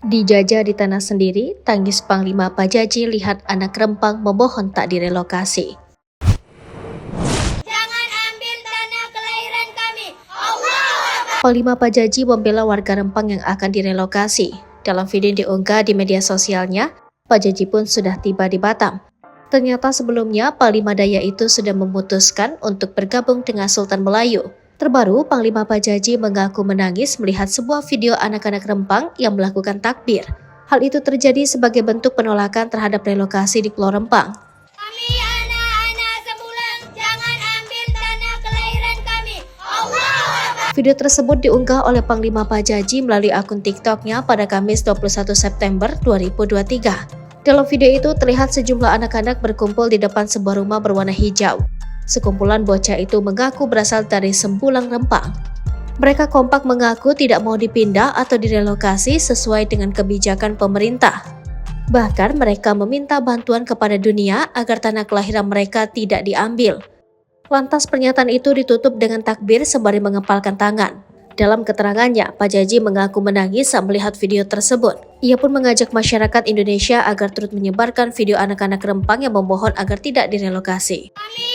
Dijajah di tanah sendiri, tangis Panglima Pajaji lihat anak Rempang memohon tak direlokasi. Jangan ambil tanah kelahiran kami. Allah. Panglima Pajaji membela warga Rempang yang akan direlokasi. Dalam video yang diunggah di media sosialnya, Pajaji pun sudah tiba di Batam. Ternyata sebelumnya Panglima Daya itu sudah memutuskan untuk bergabung dengan Sultan Melayu. Terbaru, Panglima Pajaji mengaku menangis melihat sebuah video anak-anak Rempang yang melakukan takbir. Hal itu terjadi sebagai bentuk penolakan terhadap relokasi di Pulau Rempang. Kami anak-anak sebulan. Jangan ambil tanah kelahiran kami. Allah. Video tersebut diunggah oleh Panglima Pajaji melalui akun TikTok-nya pada Kamis 21 September 2023. Dalam video itu terlihat sejumlah anak-anak berkumpul di depan sebuah rumah berwarna hijau. Sekumpulan bocah itu mengaku berasal dari Sembulang Rempang. Mereka kompak mengaku tidak mau dipindah atau direlokasi sesuai dengan kebijakan pemerintah. Bahkan mereka meminta bantuan kepada dunia agar tanah kelahiran mereka tidak diambil. Lantas pernyataan itu ditutup dengan takbir sembari mengepalkan tangan. Dalam keterangannya, Pajaji mengaku menangis saat melihat video tersebut. Ia pun mengajak masyarakat Indonesia agar turut menyebarkan video anak-anak Rempang yang memohon agar tidak direlokasi. Kami